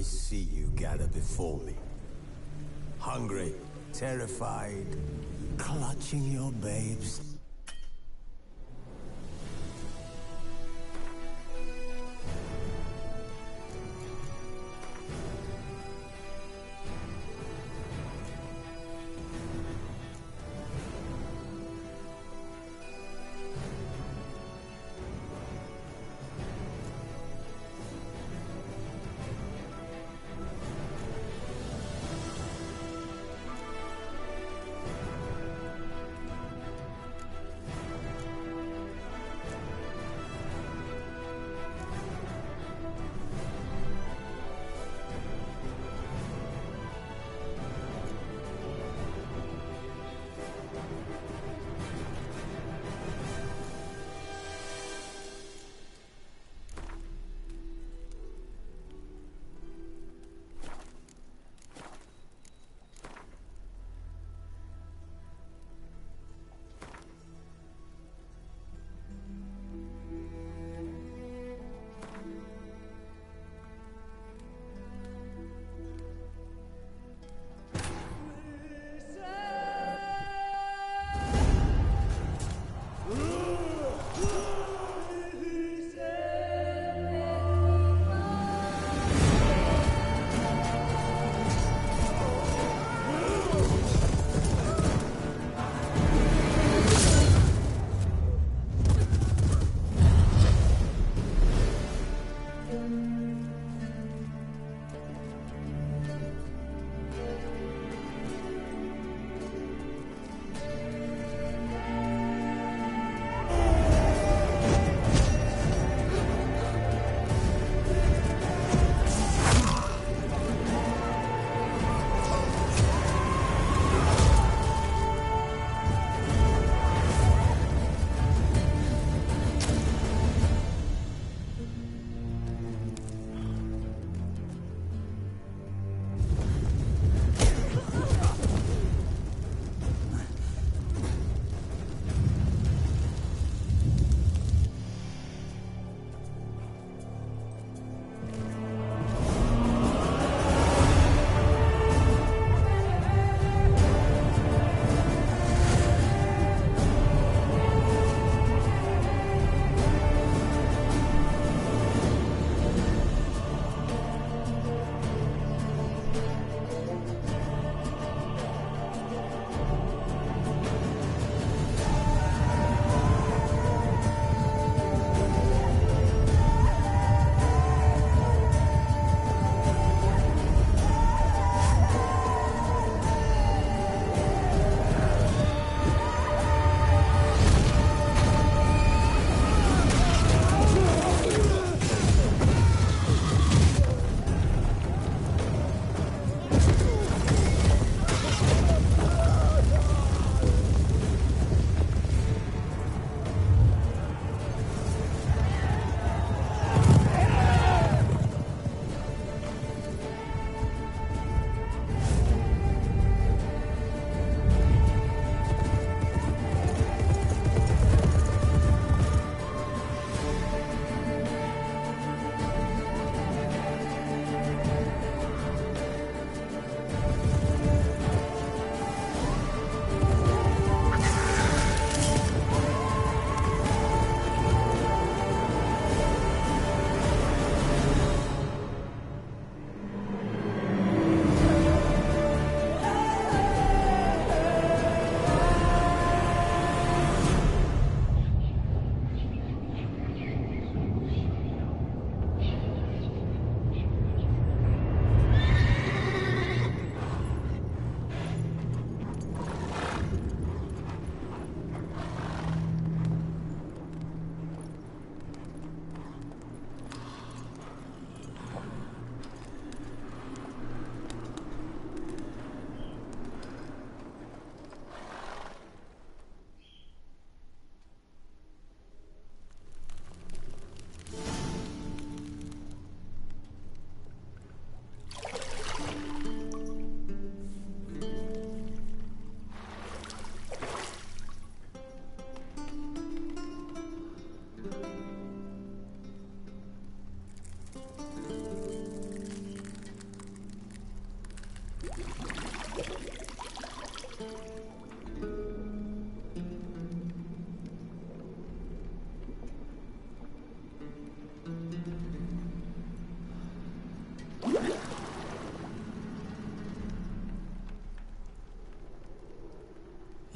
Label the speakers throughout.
Speaker 1: see you gather before me. Hungry, terrified, clutching your babes.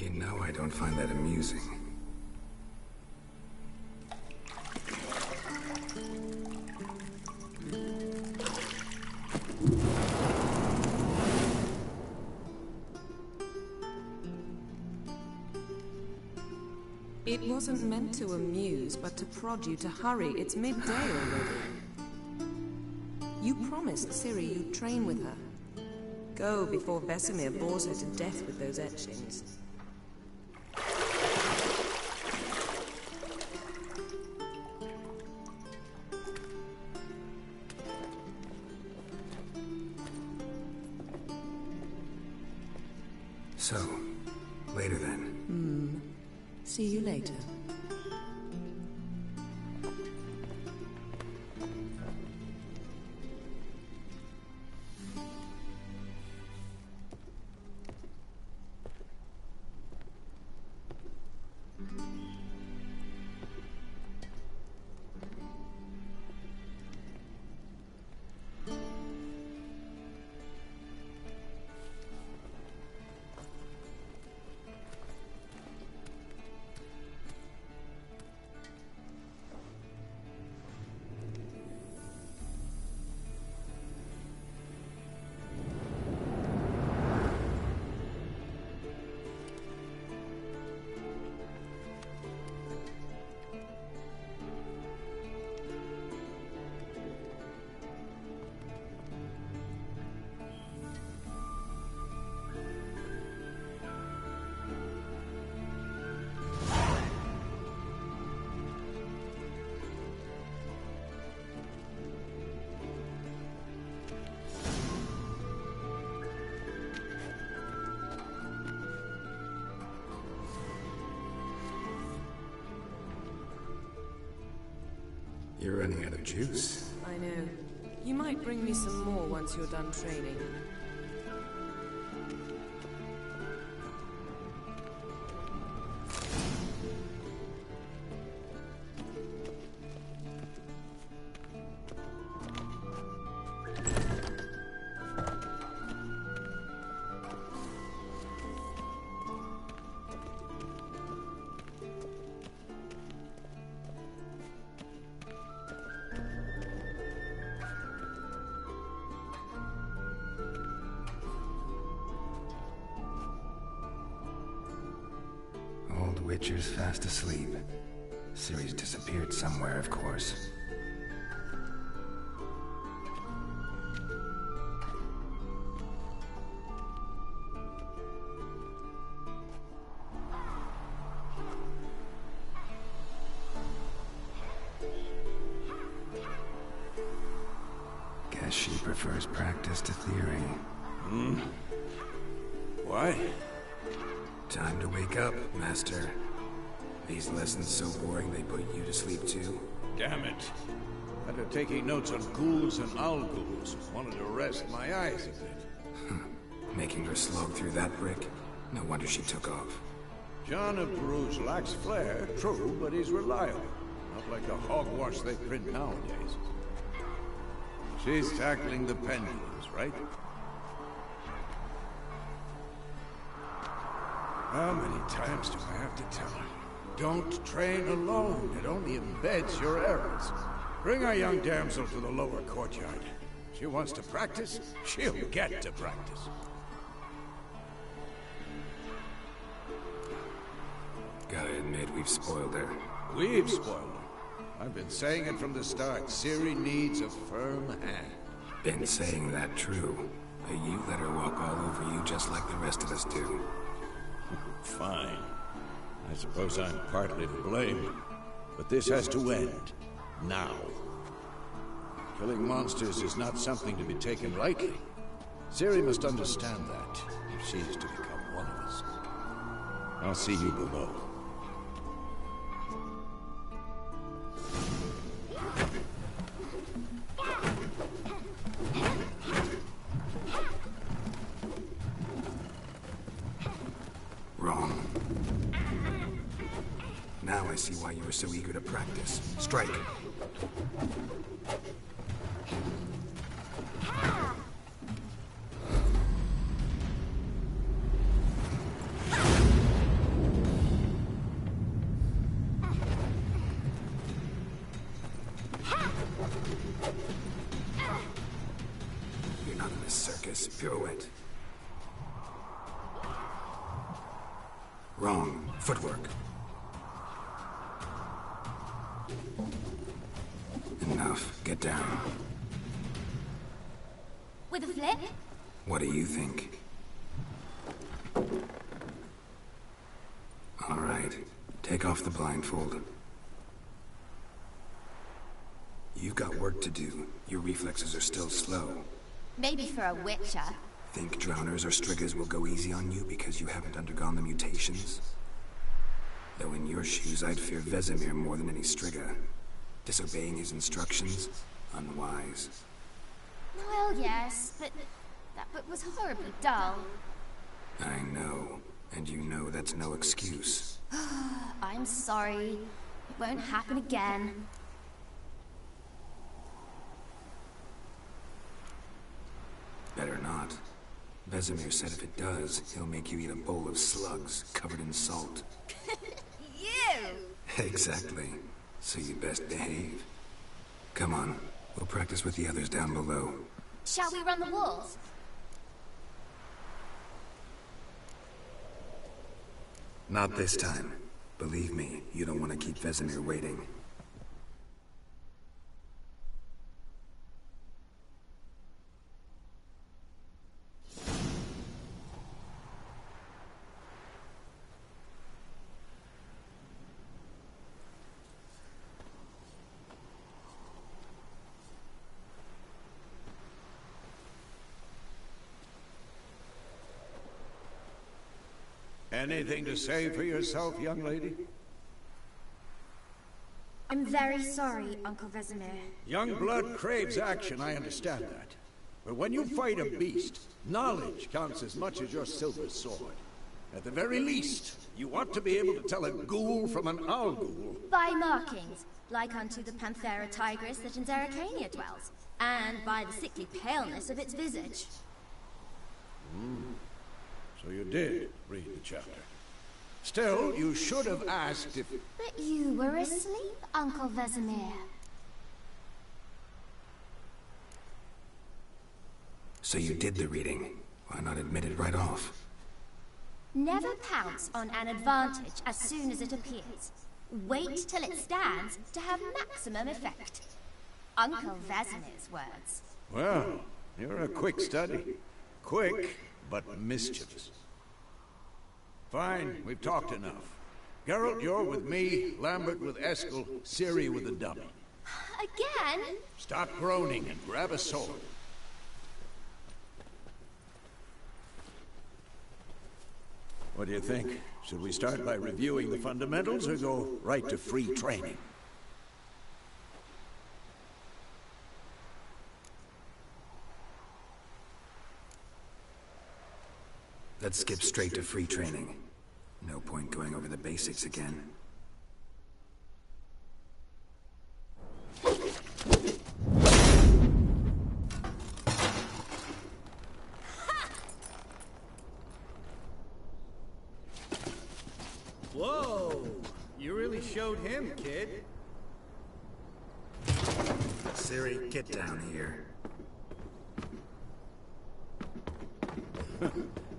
Speaker 2: You know I don't find that amusing.
Speaker 3: It wasn't meant to amuse, but to prod you to hurry. It's midday already. You promised Ciri you'd train with her. Go before Vesemir bores her to death with those etchings.
Speaker 2: So, later then.
Speaker 3: See you later.
Speaker 2: You're running out of juice.
Speaker 3: I know. You might bring me some more once you're done training.
Speaker 2: Witcher's fast asleep. Ciri's disappeared somewhere, of course. Guess she prefers practice to theory.
Speaker 1: Why?
Speaker 2: Time to wake up, Master. These lessons so boring they put you to sleep too.
Speaker 1: Damn it. After taking notes on ghouls and owl-ghouls, wanted to rest my eyes a bit.
Speaker 2: Making her slog through that brick? No wonder she took off.
Speaker 1: John of Peru's lacks flair, true, but he's reliable. Not like the hogwash they print nowadays. She's tackling the pendulums, right? How many times do I have to tell her? Don't train alone. It only embeds your errors. Bring our young damsel to the lower courtyard. She wants to practice, she'll get to practice.
Speaker 2: Gotta admit, we've spoiled her.
Speaker 1: We've spoiled her. I've been saying it from the start. Ciri needs a firm hand.
Speaker 2: Been saying that true. But you let her walk all over you just like the rest of us do.
Speaker 1: Fine. I suppose I'm partly to blame. But this has to end. Now. Killing monsters is not something to be taken lightly. Ciri must understand that, if she is to become one of us. I'll see you below.
Speaker 2: Wrong. Now I see why you were so eager to practice. Strike. The circus pirouette. Wrong. Footwork. Enough. Get down.
Speaker 4: With a flip?
Speaker 2: What do you think? All right. Take off the blindfold. You've got work to do. Your reflexes are still slow.
Speaker 4: Maybe for a witcher.
Speaker 2: Think drowners or striggers will go easy on you because you haven't undergone the mutations? Though in your shoes, I'd fear Vesemir more than any strigger. Disobeying his instructions? Unwise.
Speaker 4: Well, yes, but that book was horribly dull.
Speaker 2: I know. And you know that's no excuse.
Speaker 4: I'm sorry. It won't happen again.
Speaker 2: Better not. Vesemir said if it does, he'll make you eat a bowl of slugs covered in salt.
Speaker 4: You!
Speaker 2: Exactly. So you best behave. Come on. We'll practice with the others down below.
Speaker 4: Shall we run the walls?
Speaker 2: Not this time. Believe me, you don't want to keep Vesemir waiting.
Speaker 1: Anything to say for yourself, young lady?
Speaker 4: I'm very sorry, Uncle Vesemir.
Speaker 1: Young blood craves action, I understand that. But when you fight a beast, knowledge counts as much as your silver sword. At the very least, you ought to be able to tell a ghoul from an owl ghoul.
Speaker 4: By markings, like unto the Panthera tigris that in Zerrikania dwells, and by the sickly paleness of its visage.
Speaker 1: So you did read the chapter. Still, you should have asked if...
Speaker 4: But you were asleep, Uncle Vesemir.
Speaker 2: So you did the reading. Why not admit it right off?
Speaker 4: Never pounce on an advantage as soon as it appears. Wait till it stands to have maximum effect. Uncle Vesemir's words.
Speaker 1: Well, you're a quick study. Quick, but mischievous. Fine, we've talked enough. Geralt, you're with me, Lambert with Eskel, Ciri with the dummy.
Speaker 4: Again?
Speaker 1: Stop groaning and grab a sword. What do you think? Should we start by reviewing the fundamentals or go right to free training?
Speaker 2: Let's skip straight to free training. No point going over the basics again.
Speaker 5: Whoa! You really showed him, kid.
Speaker 2: Ciri, get down here.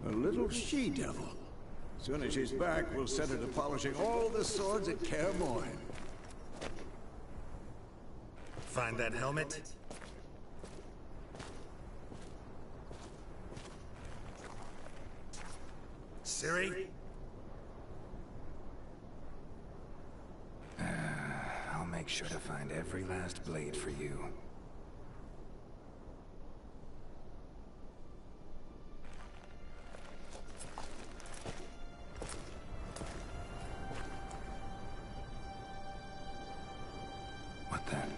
Speaker 1: A little she-devil. Soon as she's back, we'll set her to polishing all the swords at Kaer Morhen.
Speaker 6: Find that helmet? Ciri?
Speaker 2: I'll make sure to find every last blade for you. What then?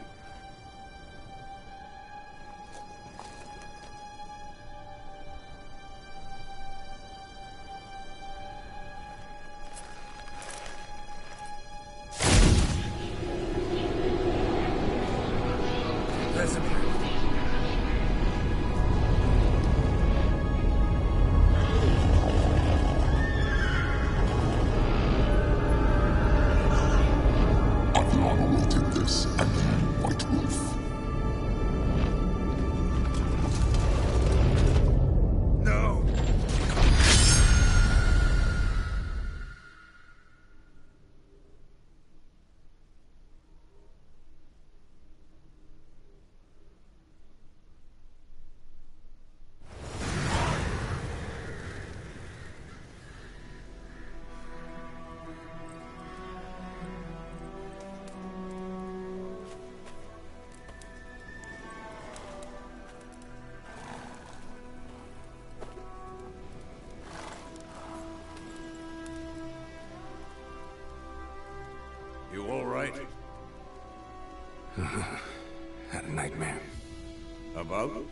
Speaker 1: about?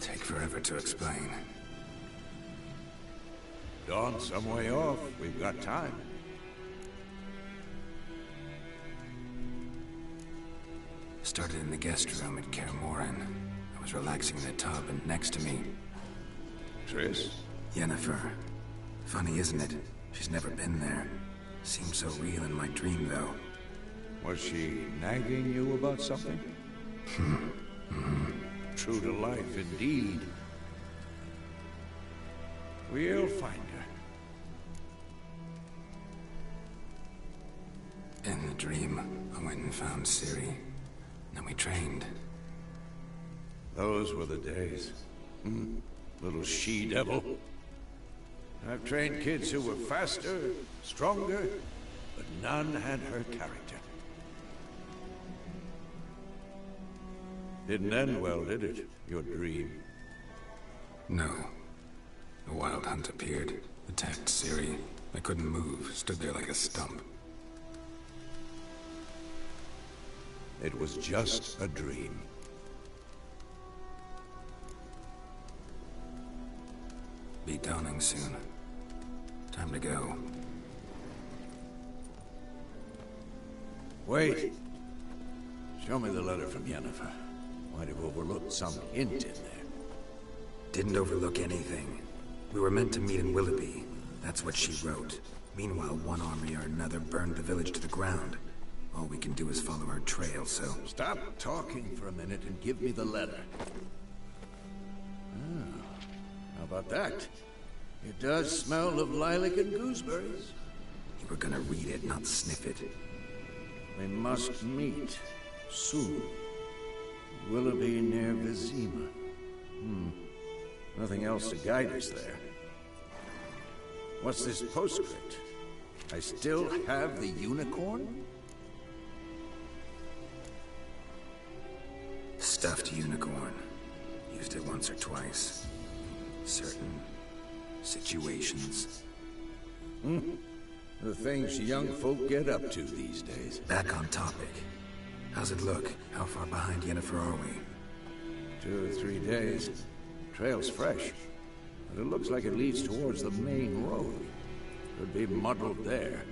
Speaker 2: Take forever to explain.
Speaker 1: Dawn's some way off. We've got time.
Speaker 2: Started in the guest room at Kaer Morhen. I was relaxing in the tub, and next to me...
Speaker 1: Triss?
Speaker 2: Yennefer. Funny, isn't it? She's never been there. Seemed so real in my dream, though.
Speaker 1: Was she nagging you about something? True to life, indeed. We'll find her.
Speaker 2: In the dream, I went and found Ciri. Then we trained.
Speaker 1: Those were the days. Little she-devil. I've trained kids who were faster, stronger, but none had her character. Didn't end well, did it? Your dream?
Speaker 2: No. A wild hunt appeared, attacked Ciri. I couldn't move, stood there like a stump.
Speaker 1: It was just a dream.
Speaker 2: Be dawning soon. Time to go.
Speaker 1: Wait. Show me the letter from Yennefer. Might have overlooked some hint in there.
Speaker 2: Didn't overlook anything. We were meant to meet in Willoughby. That's what she wrote. Meanwhile, one army or another burned the village to the ground. All we can do is follow her trail, so...
Speaker 1: Stop talking for a minute and give me the letter. Oh, how about that? It does smell of lilac and gooseberries.
Speaker 2: You were gonna read it, not sniff it.
Speaker 1: We must meet. Soon. Willoughby near Vizima. Nothing else to guide us there. What's this postscript? I still have the unicorn?
Speaker 2: Stuffed unicorn. Used it once or twice. Certain situations.
Speaker 1: The things young folk get up to these days.
Speaker 2: Back on topic. How's it look? How far behind Yennefer are we?
Speaker 1: 2 or 3 days. Trail's fresh. But it looks like it leads towards the main road. Could be muddled there.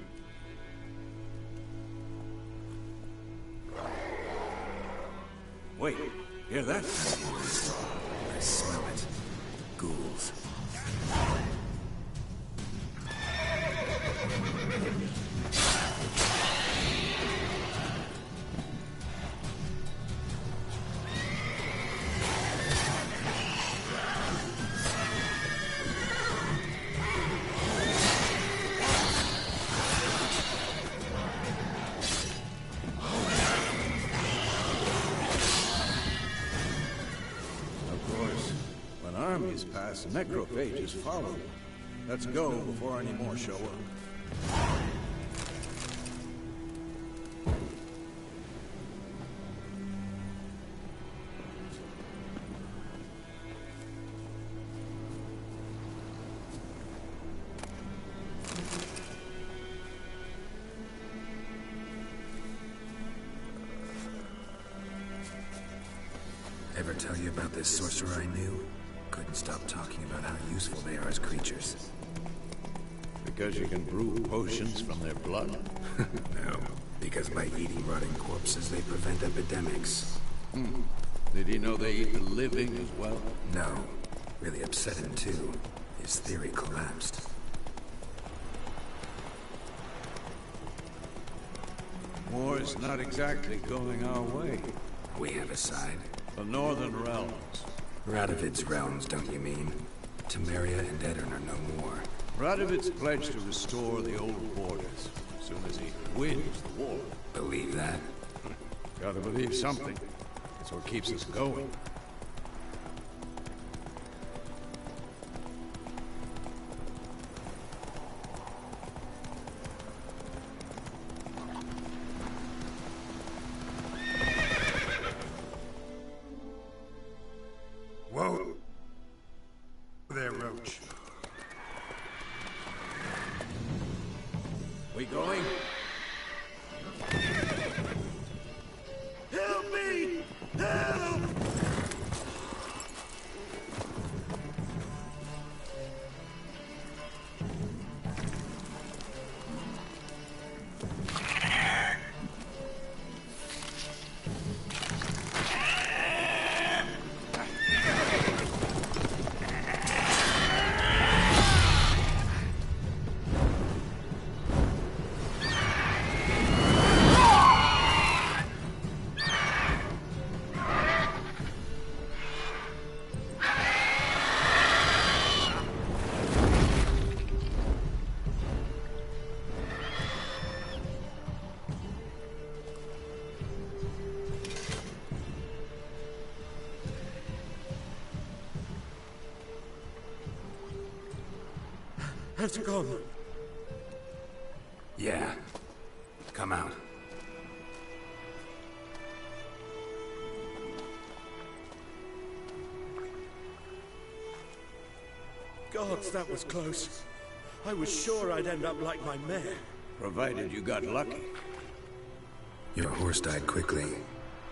Speaker 1: Wait, hear that?
Speaker 2: I smell it. Ghouls.
Speaker 1: Pass, necrophages follow. Let's go before any more show up.
Speaker 2: Ever tell you about this sorcerer I knew? Couldn't stop talking about how useful they are as creatures.
Speaker 1: Because you can brew potions from their blood?
Speaker 2: No. Because by eating rotting corpses, they prevent epidemics.
Speaker 1: Did he know they eat the living as well?
Speaker 2: No. Really upset him, too. His theory collapsed.
Speaker 1: War's not exactly going our way.
Speaker 2: We have a side.
Speaker 1: The Northern Realms.
Speaker 2: Radovid's realms, don't you mean? Temeria and Aedirn are no more.
Speaker 1: Radovid's pledged to restore the old borders as soon as he wins the war.
Speaker 2: Believe that?
Speaker 1: Gotta believe something. That's what keeps us going.
Speaker 6: Whoa! There, Roach.
Speaker 1: We going? Help me!
Speaker 7: Has it gone?
Speaker 2: Yeah. Come out.
Speaker 7: Gods, that was close. I was sure I'd end up like my mare.
Speaker 1: Provided you got lucky.
Speaker 2: Your horse died quickly,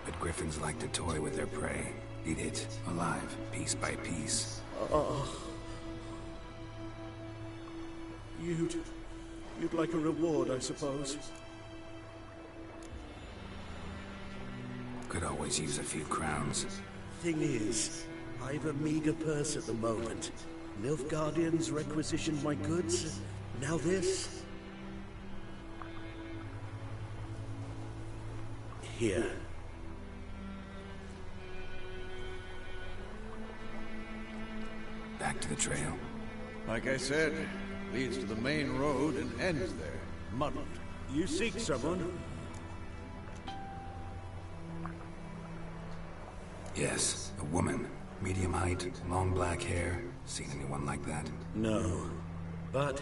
Speaker 2: but griffins like to toy with their prey. Eat it, alive, piece by piece.
Speaker 7: You'd like a reward, I suppose.
Speaker 2: Could always use a few crowns.
Speaker 7: Thing is, I've a meager purse at the moment. Nilfgaardians requisitioned my goods. Now this. Here.
Speaker 2: Back to the trail.
Speaker 1: Like I said, leads to the main road and ends there, muddled.
Speaker 7: You seek someone?
Speaker 2: Yes, a woman. Medium height, long black hair. Seen anyone like that?
Speaker 7: No. But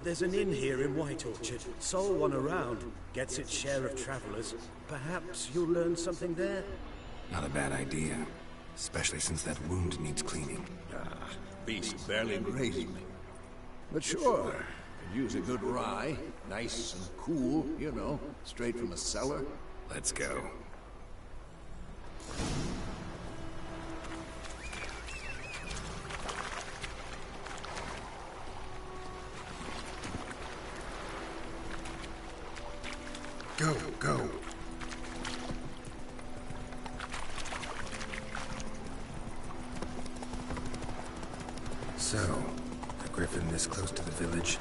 Speaker 7: there's an inn here in White Orchard. Sole one around. Gets its share of travelers. Perhaps you'll learn something there?
Speaker 2: Not a bad idea. Especially since that wound needs cleaning.
Speaker 1: Beast barely grazed me. But sure, could use a good rye. Nice and cool, you know, straight from a cellar.
Speaker 2: Let's go.
Speaker 6: Go.
Speaker 2: So, a griffin this close to the village?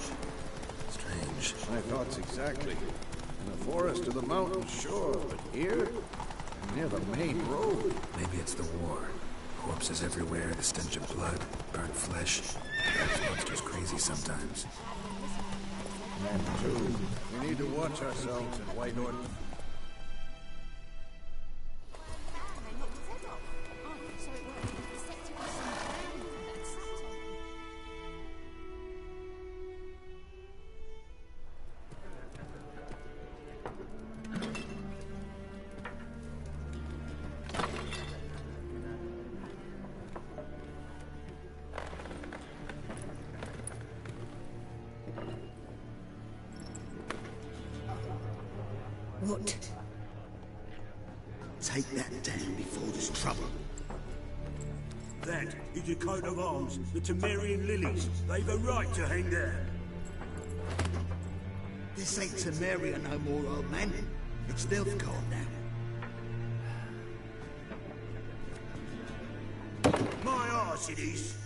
Speaker 2: Strange.
Speaker 1: My thoughts exactly. In the forest or the mountains, sure, but here? Near the main road?
Speaker 2: Maybe it's the war. Corpses everywhere, the stench of blood, burnt flesh. Those monsters crazy sometimes.
Speaker 1: And too, we need to watch ourselves in White Orchard.
Speaker 8: What? Take that down before there's trouble.
Speaker 9: That is a coat of arms, the Temerian lilies. They've a right to hang there.
Speaker 8: This ain't Temeria no more, old man. It's Nilfgaard now.
Speaker 9: My arse it is.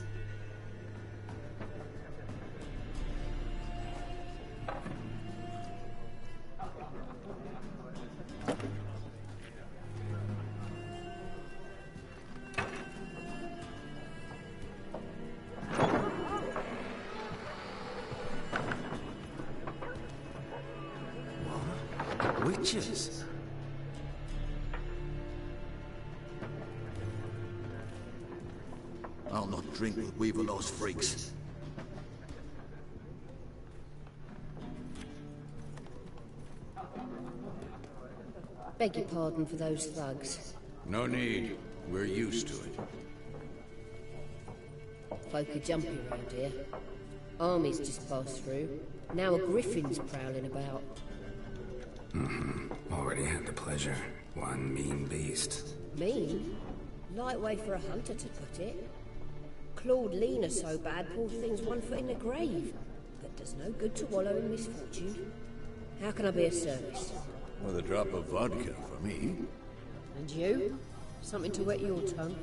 Speaker 8: Witches? I'll not drink with Weaverlaw's freaks.
Speaker 10: Beg your pardon for those thugs.
Speaker 1: No need. We're used to it.
Speaker 10: Folk are jumpy around here. Armies just passed through. Now a griffin's prowling about.
Speaker 2: Already had the pleasure. One mean beast.
Speaker 10: Mean? Light way for a hunter to put it. Clawed Lena so bad, poor thing's 1 foot in the grave. But does no good to wallow in misfortune. How can I be of service?
Speaker 1: With a drop of vodka for me.
Speaker 10: And you? Something to wet your tongue?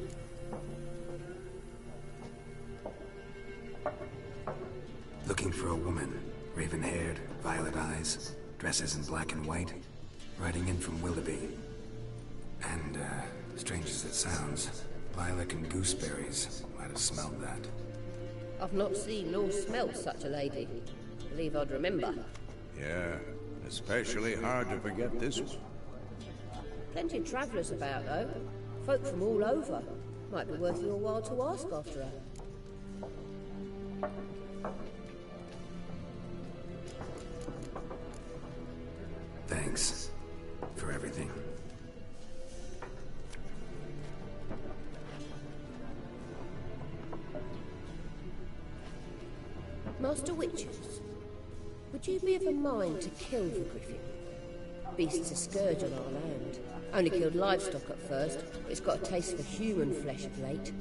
Speaker 2: Looking for a woman. Raven-haired, violet eyes, dresses in black and white. Riding in from Willoughby. And, strange as it sounds, lilac and gooseberries might have smelled that.
Speaker 10: I've not seen nor smelt such a lady. Believe I'd remember.
Speaker 1: Yeah, especially hard to forget this one.
Speaker 10: Plenty of travellers about, though. Folk from all over. Might be worth your while to ask after her.
Speaker 2: Thanks for everything.
Speaker 10: Master Witchers, would you be of a mind to kill the griffin? Beast's a scourge on our land. Only killed livestock at first, but it's got a taste for human flesh of late.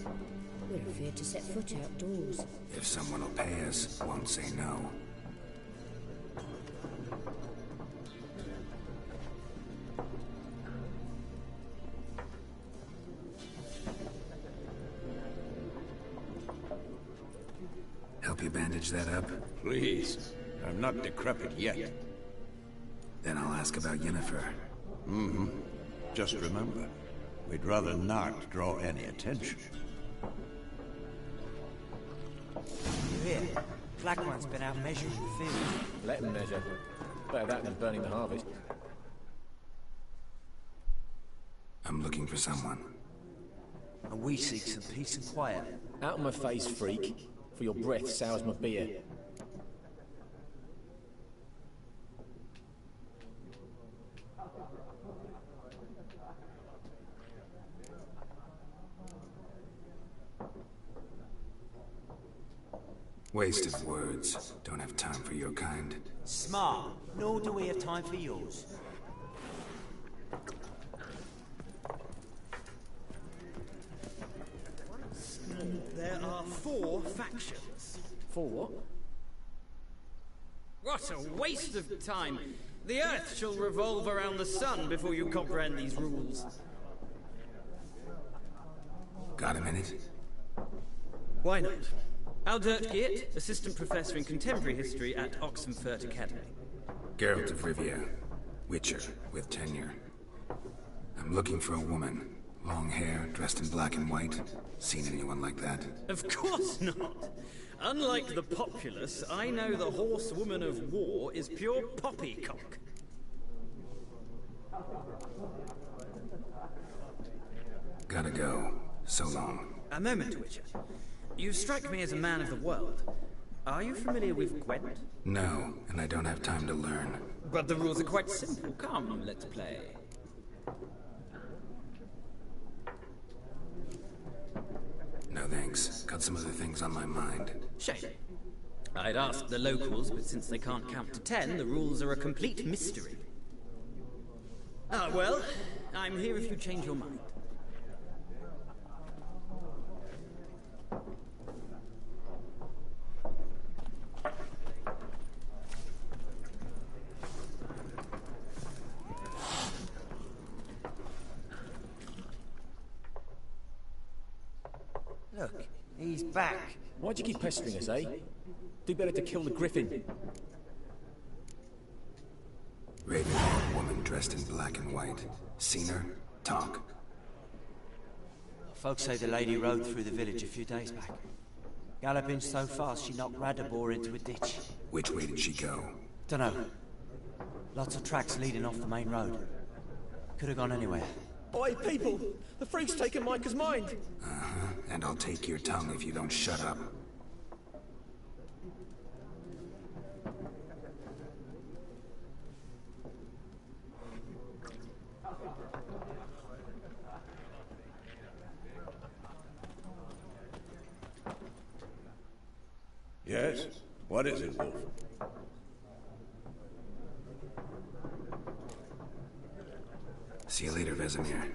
Speaker 10: We're afraid to set foot outdoors.
Speaker 2: If someone will pay us, won't say no. Help you bandage that up?
Speaker 1: Please. I'm not decrepit yet.
Speaker 2: Then I'll ask about Yennefer.
Speaker 1: Mm-hmm. Just remember, we'd rather not draw any attention.
Speaker 11: You hear? Black One's been out measuring the field.
Speaker 12: Let him measure. Better that than burning the harvest.
Speaker 2: I'm looking for someone.
Speaker 11: And we seek some peace and quiet.
Speaker 12: Out of my face, freak. For your breath sours my beer.
Speaker 2: Waste of words. Don't have time for your kind.
Speaker 11: Smart. Nor do we have time for yours.
Speaker 5: There are 4 factions.
Speaker 12: 4 what?
Speaker 5: What a waste of time! The Earth shall revolve around the sun before you comprehend these rules.
Speaker 2: Got a minute?
Speaker 5: Why not? Aldert Geert, Assistant Professor in Contemporary History at Oxenfurt Academy.
Speaker 2: Geralt of Rivia, Witcher with tenure. I'm looking for a woman. Long hair, dressed in black and white. Seen anyone like that?
Speaker 5: Of course not! Unlike the populace, I know the horsewoman of war is pure poppycock.
Speaker 2: Gotta go. So long.
Speaker 5: A moment, Witcher. You strike me as a man of the world. Are you familiar with Gwent?
Speaker 2: No, and I don't have time to learn.
Speaker 5: But the rules are quite simple. Come, let's play.
Speaker 2: No thanks. Got some other things on my mind.
Speaker 5: Shame. I'd ask the locals, but since they can't count to 10, the rules are a complete mystery. Ah, well, I'm here if you change your mind.
Speaker 11: Look, he's back.
Speaker 12: Why'd you keep pestering us, eh? Do better to kill the griffin.
Speaker 2: Raven-haired woman dressed in black and white. Seen her? Talk.
Speaker 11: Folks say the lady rode through the village a few days back. Galloping so fast she knocked Radabor into a ditch.
Speaker 2: Which way did she go?
Speaker 11: Dunno. Lots of tracks leading off the main road. Could have gone anywhere.
Speaker 12: Oi, people! The freak's taken Micah's mind!
Speaker 2: Uh-huh. And I'll take your tongue if you don't shut up.
Speaker 1: Yes? What is it, Wolf?
Speaker 2: See you later, Vesemir.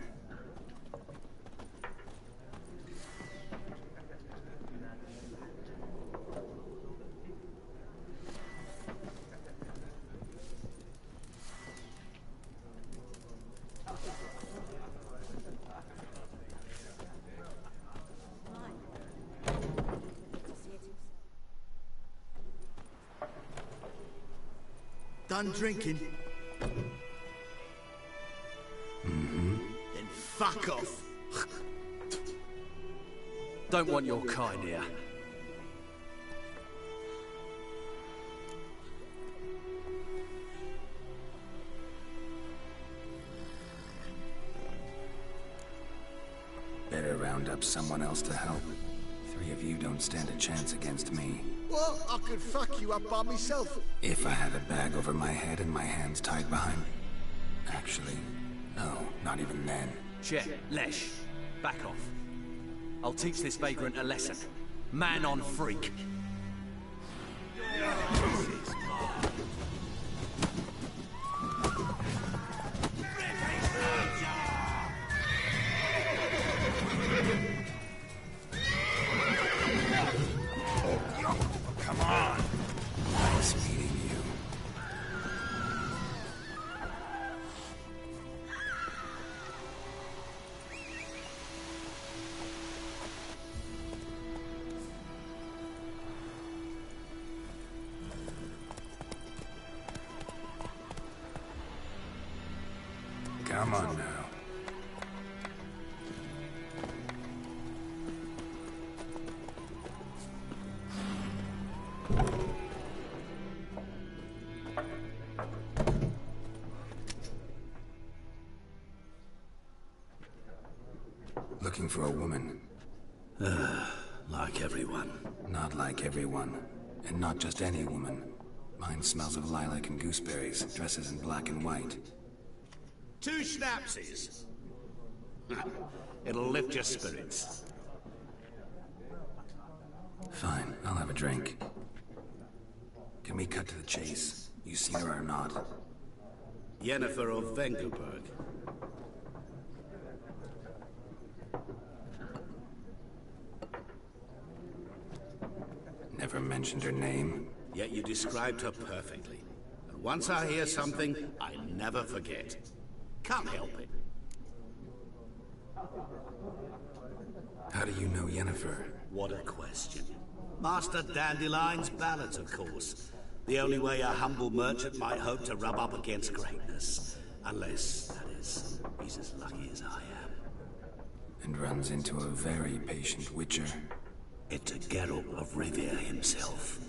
Speaker 8: Done drinking?
Speaker 2: Mm-hmm.
Speaker 8: Then fuck off.
Speaker 12: Don't want your kind here.
Speaker 2: Better round up someone else to help. 3 of you don't stand a chance against me.
Speaker 8: Well, I could fuck you up by myself.
Speaker 2: If I had a bag over my head and my hands tied behind... Actually, no, not even then.
Speaker 13: Chet, Lesh, back off. I'll teach this vagrant a lesson. Man on freak.
Speaker 2: Come on. Nice meeting you. Come on now. Looking for a woman.
Speaker 9: Like everyone.
Speaker 2: Not like everyone. And not just any woman. Mine smells of lilac and gooseberries, dresses in black and white.
Speaker 9: 2 schnapsies. It'll lift your spirits.
Speaker 2: Fine, I'll have a drink. Can we cut to the chase? You seen her or not?
Speaker 9: Yennefer of Vengerberg.
Speaker 2: Never mentioned her name.
Speaker 9: Yet you described her perfectly. And once I hear something, I never forget. Can't help it.
Speaker 2: How do you know Yennefer?
Speaker 9: What a question. Master Dandelion's ballads, of course. The only way a humble merchant might hope to rub up against greatness. Unless, that is, he's as lucky as I am.
Speaker 2: And runs into a very patient witcher.
Speaker 9: It's a Geralt of Rivia himself.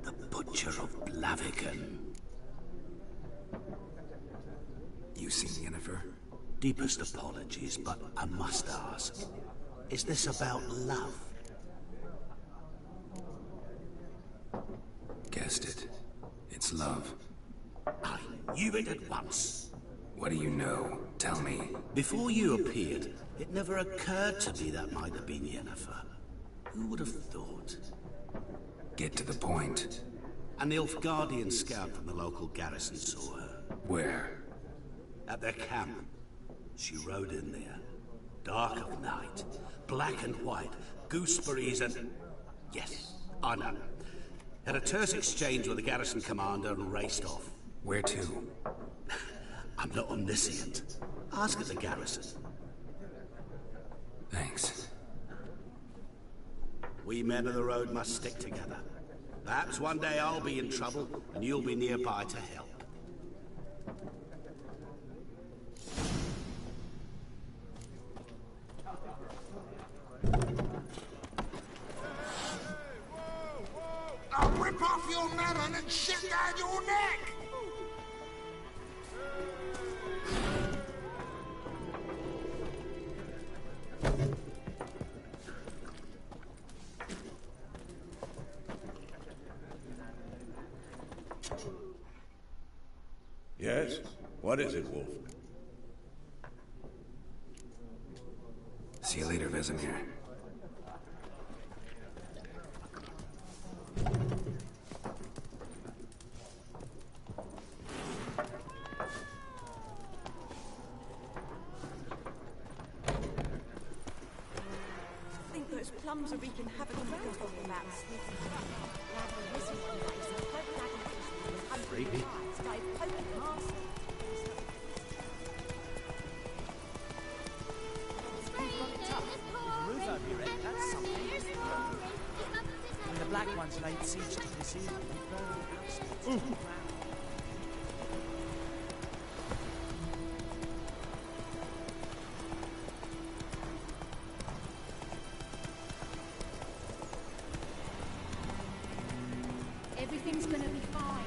Speaker 9: The Butcher of Blaviken.
Speaker 2: You seen Yennefer?
Speaker 9: Deepest apologies, but I must ask. Is this about love?
Speaker 2: Guessed it. It's love.
Speaker 9: I knew it at once.
Speaker 2: What do you know? Tell me.
Speaker 9: Before you appeared, it never occurred to me that might have been Yennefer. Who would have thought?
Speaker 2: Get to the point.
Speaker 9: A Nilfgaardian scout from the local garrison saw her.
Speaker 2: Where?
Speaker 9: At their camp. She rode in there. Dark of night. Black and white. Gooseberries and... Yes, I know. Had a terse exchange with the garrison commander and raced off.
Speaker 2: Where to?
Speaker 9: I'm not omniscient. Ask at the garrison.
Speaker 2: Thanks.
Speaker 9: We men of the road must stick together. Perhaps one day I'll be in trouble, and you'll be nearby to help.
Speaker 8: I'll rip off your melon and shit down your neck!
Speaker 1: Yes? What is it, Wolf?
Speaker 2: See you later, Vesemir.
Speaker 14: I think those plums are wreaking havoc on the gut of the mats.
Speaker 13: Freaky.
Speaker 11: When the Black Ones laid siege to this inn, we burned the house to the ground.
Speaker 4: Everything's gonna be fine.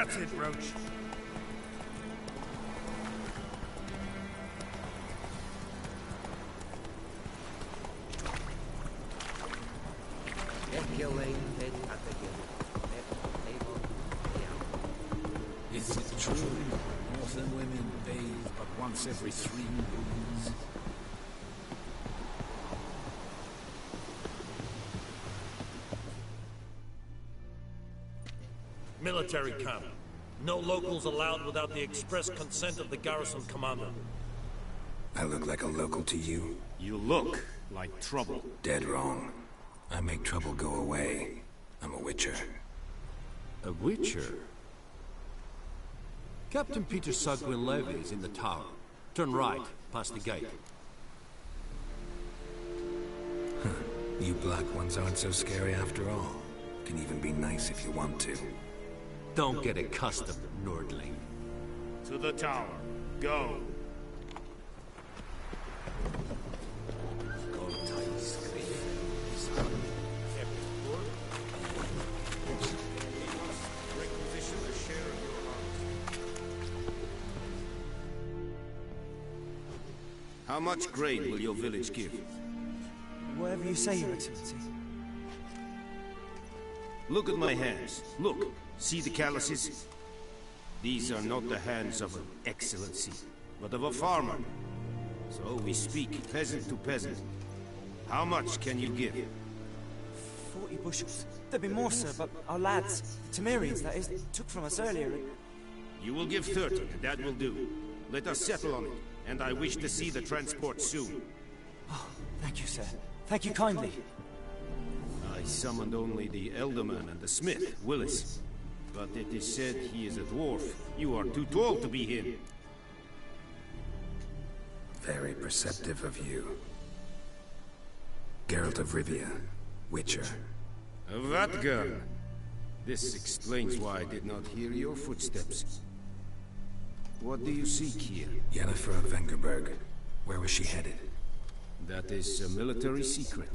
Speaker 6: That's it, Roach.
Speaker 1: Is it true? Northern women bathe but once every 3 moons.
Speaker 15: Military camp. No locals allowed without the express consent of the garrison commander.
Speaker 2: I look like a local to you?
Speaker 9: You look like trouble.
Speaker 2: Dead wrong. I make trouble go away. I'm a witcher.
Speaker 9: A witcher? Captain Peter Sugwin Levy is in the tower. Turn right, past the gate.
Speaker 2: You black ones aren't so scary after all. Can even be nice if you want to.
Speaker 9: Don't get accustomed, Nordling.
Speaker 15: To the tower. Go.
Speaker 9: How much grain will your village give?
Speaker 11: Whatever you say, Your Excellency.
Speaker 9: Look at my hands. Look. See the calluses? These are not the hands of an excellency, but of a farmer. So we speak peasant to peasant. How much can you give?
Speaker 11: 40 bushels. There'd be more, sir, but our lads, the Temerians, that is, took from us earlier.
Speaker 9: You will give 30, and that will do. Let us settle on it, and I wish to see the transport soon.
Speaker 11: Oh, thank you, sir. Thank you kindly.
Speaker 9: I summoned only the Elderman and the smith, Willis. But it is said he is a dwarf. You are too tall to be him.
Speaker 2: Very perceptive of you. Geralt of Rivia, Witcher.
Speaker 9: A Vatgun. This explains why I did not hear your footsteps. What do you seek here?
Speaker 2: Yennefer of Vengerberg. Where was she headed?
Speaker 9: That is a military secret.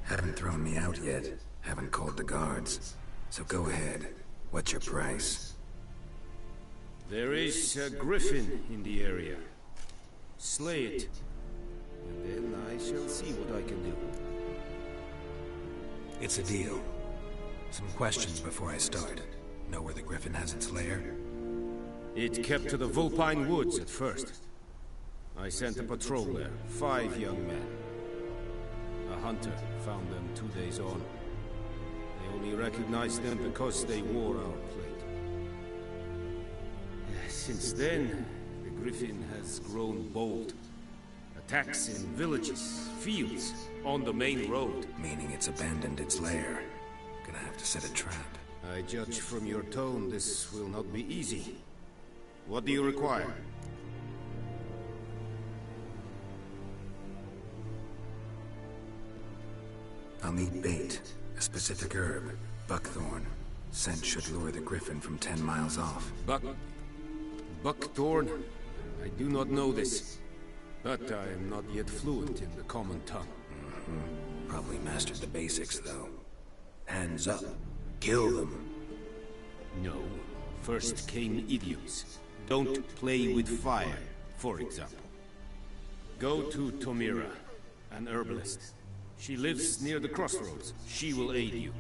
Speaker 2: Haven't thrown me out yet. Haven't called the guards. So go ahead. What's your price?
Speaker 9: There is a griffin in the area. Slay it. And then I shall see what I can do.
Speaker 2: It's a deal. Some questions before I start. Know where the griffin has its lair?
Speaker 9: It kept to the Vulpine Woods at first. I sent a patrol there, 5 young men. A hunter found them 2 days on. They only recognized them because they wore our plate. Since then, the griffin has grown bold. Attacks in villages, fields, on the main road.
Speaker 2: Meaning it's abandoned its lair. Gonna have to set a trap.
Speaker 9: I judge from your tone this will not be easy. What do you require?
Speaker 2: I'll need bait. A specific herb. Buckthorn. Scent should lure the griffin from 10 miles off.
Speaker 9: Buckthorn? I do not know this. But I am not yet fluent in the common tongue.
Speaker 2: Probably mastered the basics, though. Hands up. Kill them.
Speaker 9: No. First came idioms. Don't play with fire, for example. Go to Tomira, an herbalist. She lives near the crossroads. She will aid you.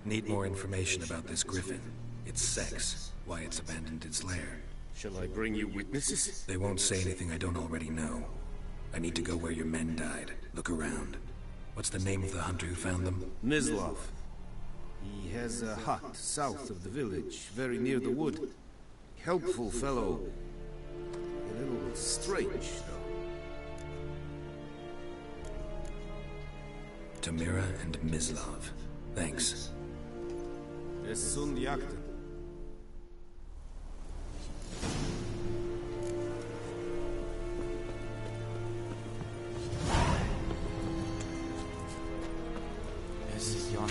Speaker 2: Need more information about this griffin. Its sex, why it's abandoned its lair.
Speaker 9: Shall I bring you witnesses?
Speaker 2: They won't say anything I don't already know. I need to go where your men died. Look around. What's the name of the hunter who found them?
Speaker 9: Mislav. He has a hut south of the village, very near the wood. Helpful fellow. A little strange, though.
Speaker 2: Tomira and Mislav. Thanks.
Speaker 9: Es sunt jagten.
Speaker 11: Es ist Jan.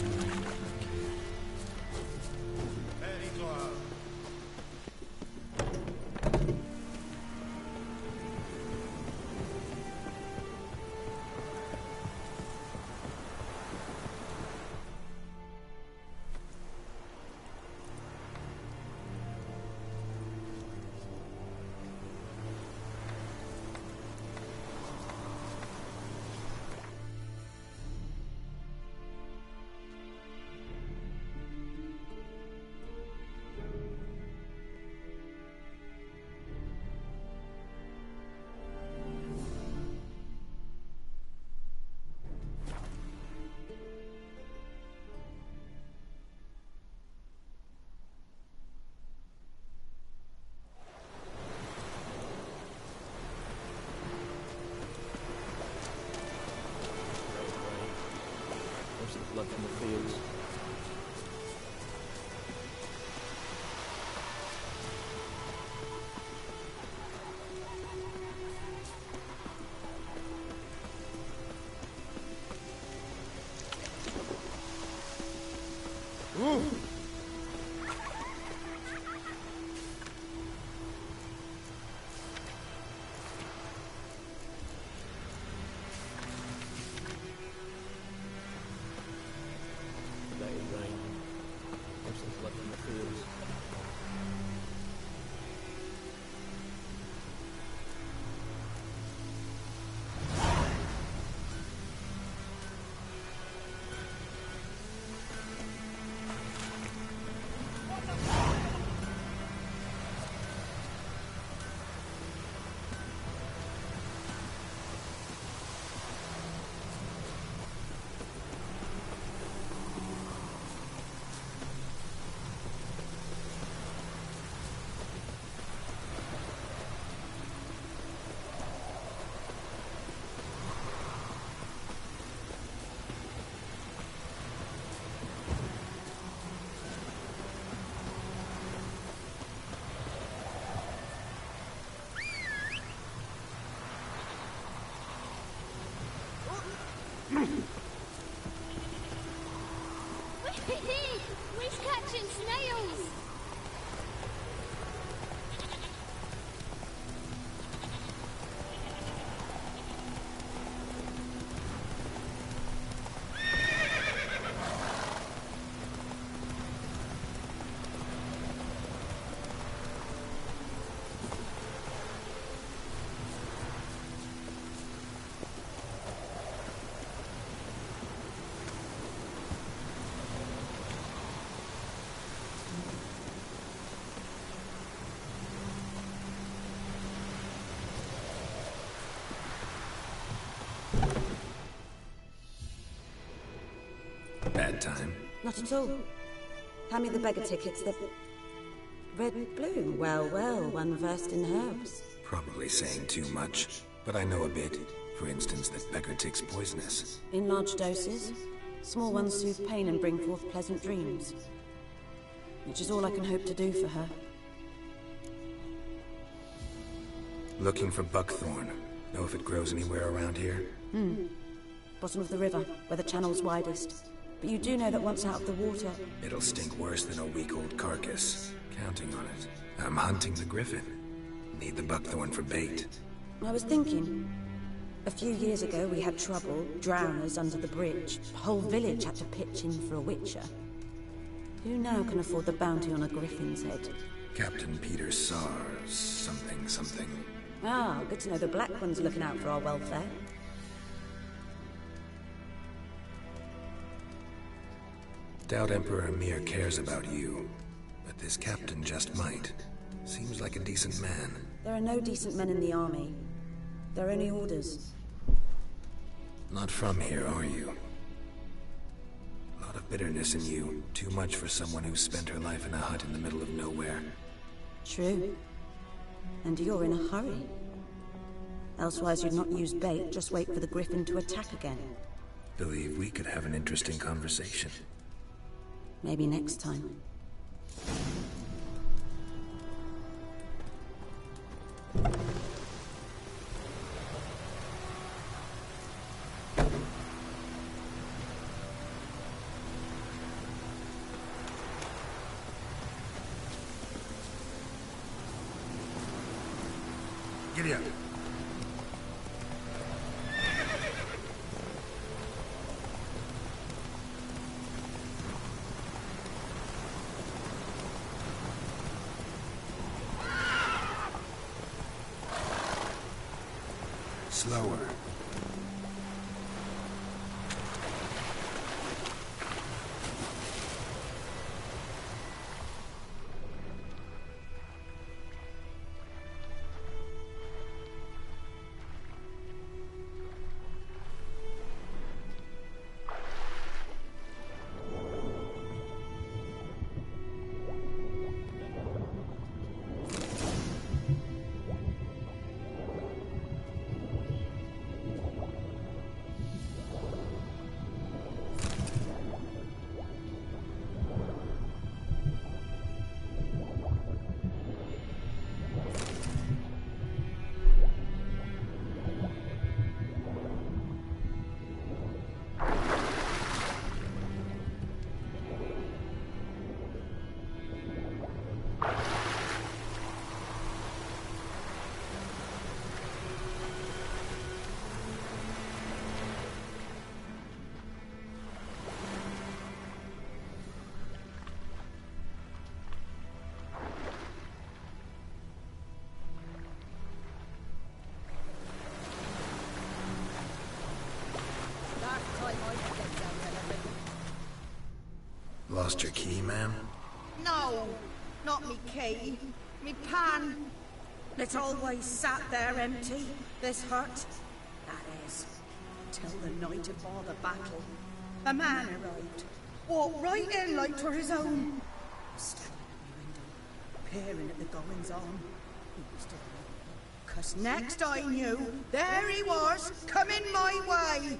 Speaker 12: blood from the fields.
Speaker 4: We're catching snails!
Speaker 2: Bad time?
Speaker 16: Not at all. Hand me the beggar tickets. The red bloom. Well, well, one versed in herbs.
Speaker 2: Probably saying too much, but I know a bit. For instance, that beggar tick's poisonous.
Speaker 16: In large doses. Small ones soothe pain and bring forth pleasant dreams. Which is all I can hope to do for her.
Speaker 2: Looking for buckthorn. Know if it grows anywhere around here?
Speaker 16: Bottom of the river, where the channel's widest. But you do know that once out of the water...
Speaker 2: It'll stink worse than a week-old carcass. Counting on it. I'm hunting the griffin. Need the buckthorn for bait.
Speaker 16: I was thinking... A few years ago we had trouble, drowners under the bridge. The whole village had to pitch in for a witcher. Who now can afford the bounty on a griffin's head?
Speaker 2: Captain Peter Sars, something.
Speaker 16: Ah, good to know the Black One's looking out for our welfare.
Speaker 2: Doubt Emperor Emir cares about you, but this captain just might. Seems like a decent man.
Speaker 16: There are no decent men in the army. They're only orders.
Speaker 2: Not from here, are you? A lot of bitterness in you. Too much for someone who spent her life in a hut in the middle of nowhere.
Speaker 16: True. And you're in a hurry. Elsewise you'd not use bait, just wait for the griffin to attack again.
Speaker 2: Believe we could have an interesting conversation.
Speaker 16: Maybe next time.
Speaker 6: Giddy up. Slower.
Speaker 2: Lost your key, ma'am?
Speaker 17: No, not me key. Me pan. It's always sat there empty, this hut. That is, till the night of all the battle. A man arrived, walked right in like 'twere his own. Standing at my window, peering at the goings-on. He was still alive. 'Cause next I knew, there he was, coming my way.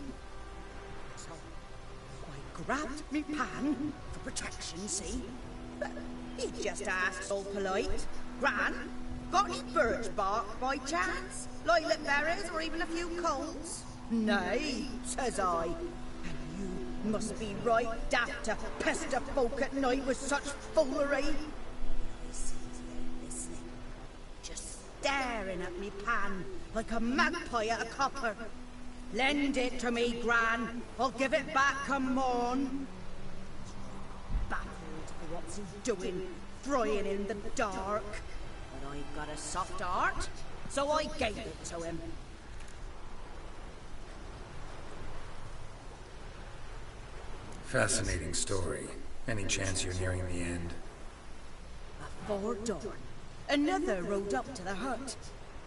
Speaker 17: So I grabbed me pan, for protection, see? But he just asked all polite, Gran, got any birch bark by chance? Lilac berries or even a few coals? Nay, says I. And you must be right daft to pester folk at night with such foolery. He sits there listening, just staring at me pan like a magpie at a copper. Lend it to me, Gran. I'll give it back come morn. Baffled for what's he doing, frying in the dark. But I got a soft heart, so I gave it to him.
Speaker 2: Fascinating story. Any chance you're nearing the end?
Speaker 17: Before dawn, another rode up to the hut.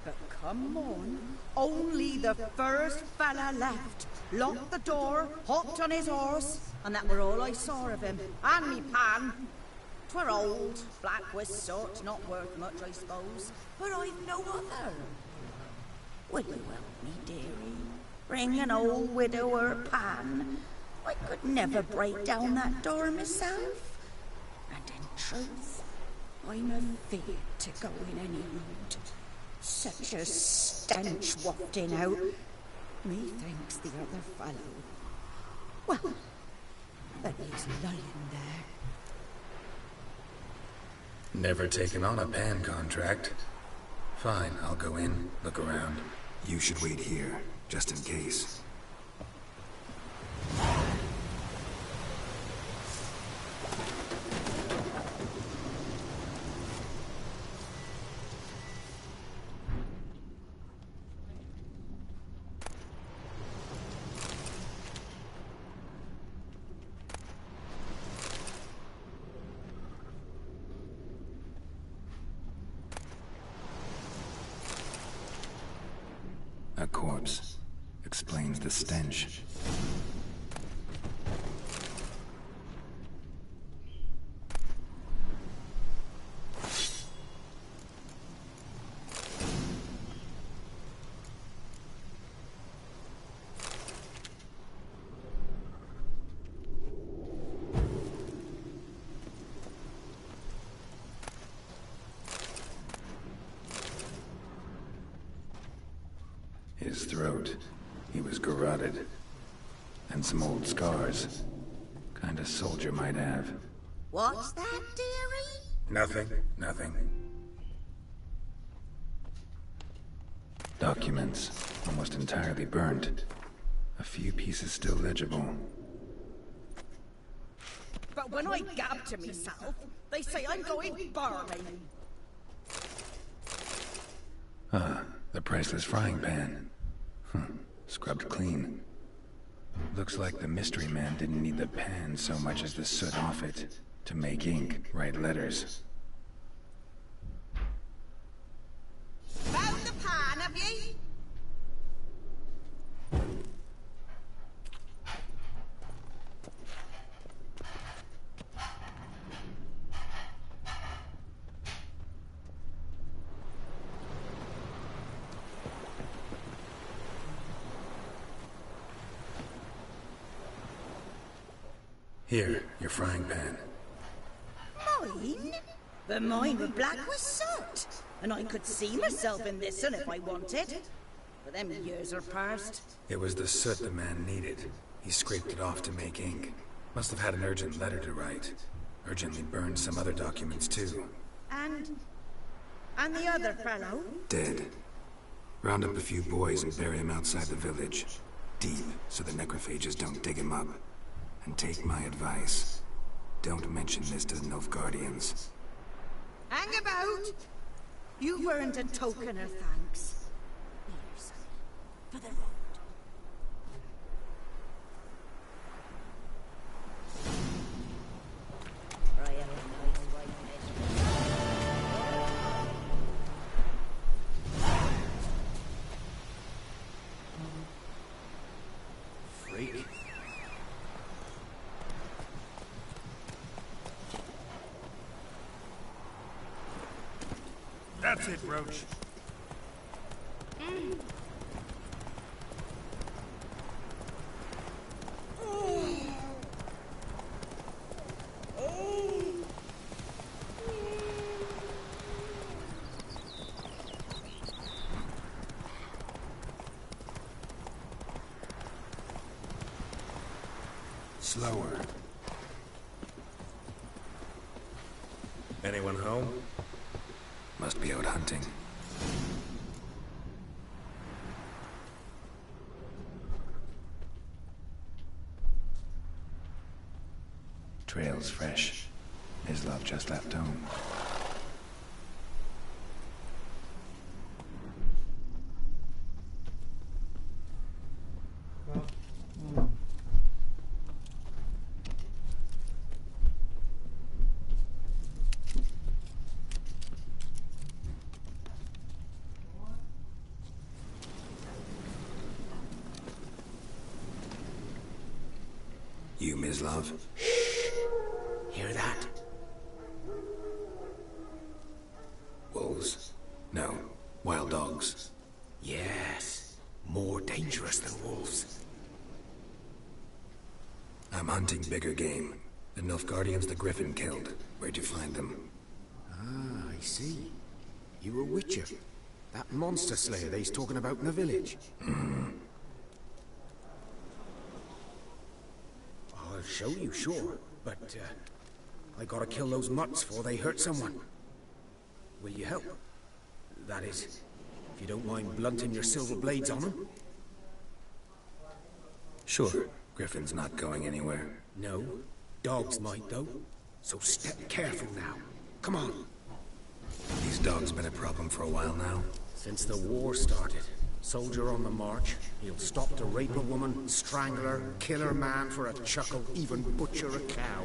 Speaker 17: But come on, only the first fella left. Locked the door, hopped on his horse, and that were all I saw of him. And me pan. 'Twere old, black with soot, not worth much, I suppose. But I've no other. Will you help me, dearie? Bring an old widower pan. I could never break down that door myself. And in truth, I'm afeard to go in any road. Such a stench wafting out. Methinks the other fellow. Well, that he's lying there.
Speaker 2: Never taken on a pan contract. Fine, I'll go in, look around. You should wait here, just in case. A corpse. Explains the stench. His throat. He was garroted. And some old scars. Kind of soldier might have.
Speaker 17: What's that, dearie?
Speaker 2: Nothing. Documents. Almost entirely burnt. A few pieces still legible.
Speaker 17: But when I gab to myself, they say I'm going barley.
Speaker 2: Ah, the priceless frying pan. Scrubbed clean. Looks like the mystery man didn't need the pan so much as the soot off it to make ink, write letters.
Speaker 17: Found the pan, have ye?
Speaker 2: Here, your frying pan.
Speaker 17: Mine? But mine were black with soot. And I could see myself in this one if I wanted. But them years are past.
Speaker 2: It was the soot the man needed. He scraped it off to make ink. Must have had an urgent letter to write. Urgently burned some other documents too.
Speaker 17: And the other fellow?
Speaker 2: Dead. Round up a few boys and bury him outside the village. Deep, so the necrophages don't dig him up. And take my advice. Don't mention this to the Nilfgaardians.
Speaker 17: Hang about! You've earned a token of thanks. Here, son, for the road.
Speaker 9: freak.
Speaker 6: That's it, Roach.
Speaker 2: Slower.
Speaker 6: Anyone home?
Speaker 2: Must be out hunting. Trail's fresh. Mislav just left home. You, Mislav?
Speaker 9: Hear that?
Speaker 2: Wolves? No. Wild dogs.
Speaker 9: Yes. More dangerous than wolves.
Speaker 2: I'm hunting bigger game. The Nilfgaardians the Griffin killed. Where'd you find them?
Speaker 6: Ah, I see. You a witcher. That monster slayer they's talking about in the village. I'll show you, sure. But, I gotta kill those mutts before they hurt someone. Will you help? That is, if you don't mind blunting your silver blades on them.
Speaker 2: Sure. Griffin's not going anywhere.
Speaker 6: No. Dogs might, though. So step careful now. Come on.
Speaker 2: These dogs been a problem for a while now?
Speaker 6: Since the war started. Soldier on the march. He'll stop to rape a woman, strangle her, kill her man for a chuckle, even butcher a cow.